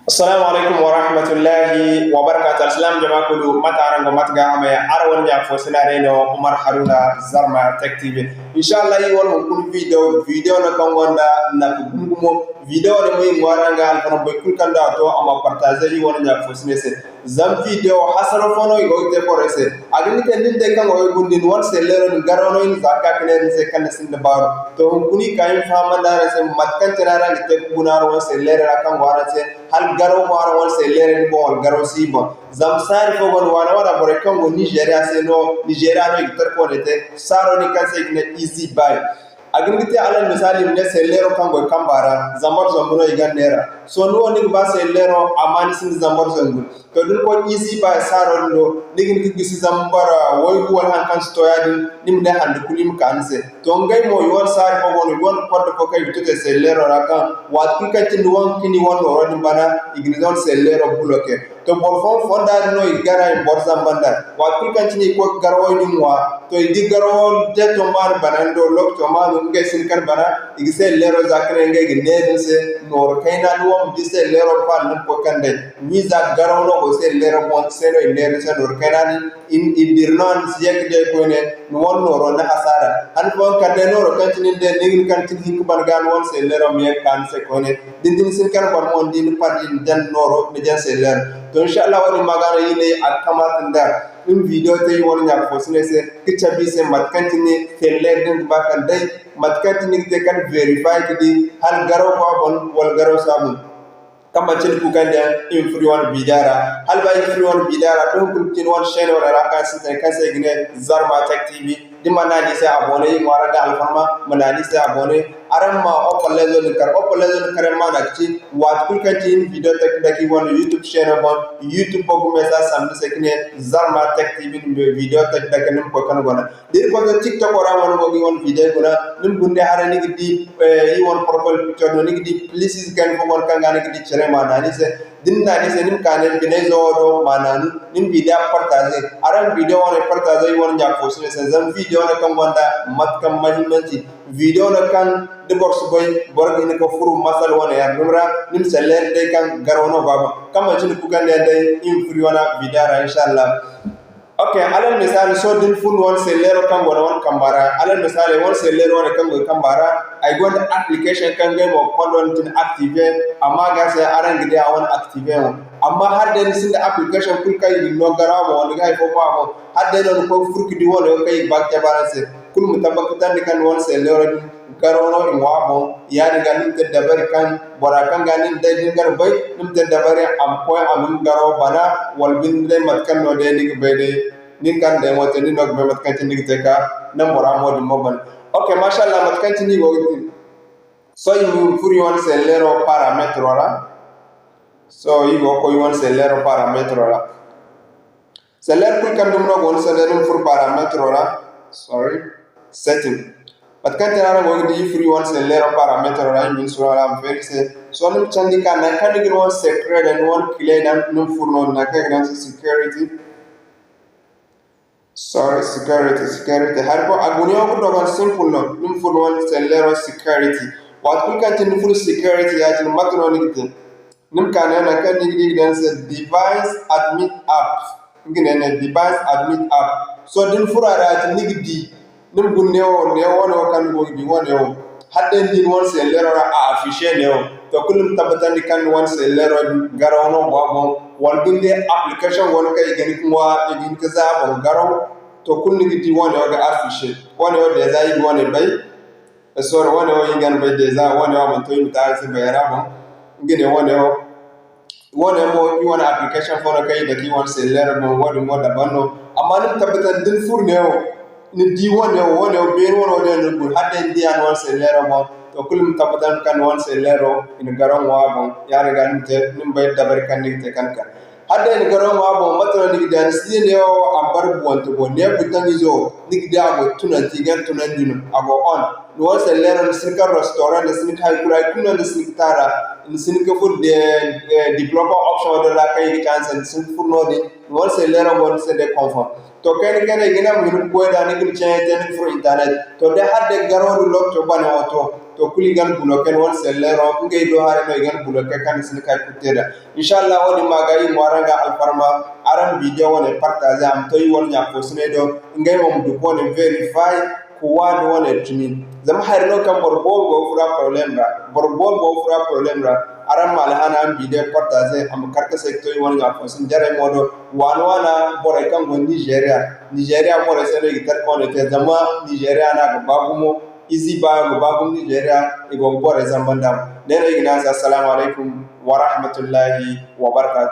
Assalamu alaikum wa rahmatullahi wa barakatuh. Assalam jama'a kulu mataran go matga ame arwon ya fo sinare no Umar Haruna Zarma Tech TV. Inshallah yi won kun video na kan wanda na gumo video ne mai waranga alfano boy kun kan da to amma partage yi won ya fo sinese zam video hasaro fono go te korese agni ken din de kan go gundin won se lero ni garono in zakka kene se kan sin da baro to kuni kayin fama da se matkan tirara ni te kunaro won se lero kan wara se hal garo wara won se lero bo garo si bo zam sari fo gon wana bore kan go Nigeria se no Nigeria no ikter ko lete saro ni kan se ne easy buy agringite alal misali ne sellero kango kambara zambar zambuno iganera so no ni ba sellero amani sin zambar zambul to dun ko easy ba saro ndo nigin gisi zambara woy wal han kan stoyadi nimne hande kulim kanse to ngay mo yon sar ko won pod ko kay tute sellero raka wat ku kati won kini won ro ni bana ignizon sellero bloqué to bor fon fonda no igara en bor zambanda wat ku kati ni ko garwo ni mwa to idi garwo de to man banando lok to man nge sin kan bana igise lero zakre nge gneden se nor kaina nuom dise lero pan nan ko kande ni za garo no go se lero bon se no lero se nor kaina in dirnon siyek de ko ne non noro na hasara an ko kande noro kantini de nigin kantin hik ban gan won se lero mi kan se ko ne din sin kan bon mon din padin dan noro me jan se lero to inshallah woni magana yine akamat ndar in video tay won nya ko sene se kichabi se matkantini felle den bakan day matkantini te kan verify kidi hal garo ko bon wal garo samu kama cin ku kan da influence bidara hal ba influence bidara don kun tin won shene wala raka sin kan se gine Zarma Tech TV dimana ni se abone yi wara da alfama manani se abone aran ma opalezo kar ma nakci wat kul kan tin video tek daki won YouTube channel bon YouTube bogu mesa samdi se kine Zarma Tech TV video tek daki nim ko kan gona dir ko TikTok ora won bogi won video gona nim gunde harani gidi yi won profile picture no ni gidi please kan ko won kan ngani gidi chere manani se dinna ni se nim kane bine zodo manani nim video partage aran video won partage won ja ko se zam video na kan wanda mat kam mahimmanci video na kan de box boy borgi ni ko furu masal wona ya numra nim seller de kan garono baba kama cin ku kan de influona vidara inshallah okay alal misal so din fun won seller kan wona won kambara alal misal won seller wona kan go kambara ay gon application kan go mo kodon tin active amma ga sai aran gide won active amma har da sin application kul kay no garamo won ga fo ba har da no ko furki di wona kay bakte barase kul mutabakatan kan won seller garono in wabo yani ganin te dabari kan bora kan ganin de dingar bay nim te dabari am ko am garo bana wal bin de mat kan no de nig bede nin kan de mo te ni nok be mat kan ti nig te ka nam bora mo di moban okay mashallah mat kan ti ni go so you furi won sellero parametro la so you go ko won sellero parametro la seller kul kan dum no gon sellero fur parametro la sorry setting but kan tara go di free one sellero parameter ra min sura am fexe so num chandi kan na kan gi one secret and one clear dan num furno na ka gran security security har ko aguni ko dogon simple no num furno one sellero security wat kun kan tin full security ya tin makno ni tin num kan na kan ni dan se device admin app ngene ne device admin app so din furara tin ni di nim gunnewo ne wono kan go di wono hadde din won sellero a affiché ne to kulum tabatan kan won sellero garono wabo wal binde application won kay gani kuma idin kaza bo garo to kulni di wono ga affiché wono de zai wono bay so wono yigan bay de za wono man to imta se bayara bo ngene wono mo yi wona application fono kay da ki won sellero mo wodi mo da banno amma nim tabatan din furnewo ni di wone ben wono de no hadde ndi an won sellero mo to kulum tabadan kan won sellero in garon wabo yare ganite nim bay dabar kan ni te kan hadde ni garon wabo matro ni dan sine o ambar bonto bo ne butangi zo ni dago tunanti gan tunandino ago on no sellero ni sirkar restaurant ni sin hay kuray kuno ni sin tara sin ka fur de developer option de la kay chance sin fur no de won se lero won se de confirm to ken gina mun ko da ni kin chen fur internet to de hadde garo du lok to bane auto to kuli gan bulo ken won se lero ngay do hare no gan bulo ke kan sin kay kuteda inshallah woni magayi waranga alfarma aram video woni partage am to yi won nya ko sine do ngay mom du ko ne verify ko wani woni tuni zama har no kan borbol go fura problem ra aram malhana am video partage am karka sector yi won nya ko sin jare modo wana bore kan go Nigeria bore sene gitar ko ne te zama Nigeria na go bagumo easy ba go bagum Nigeria e go bore zambandam nene igna assalamu alaikum wa rahmatullahi wa barakatuh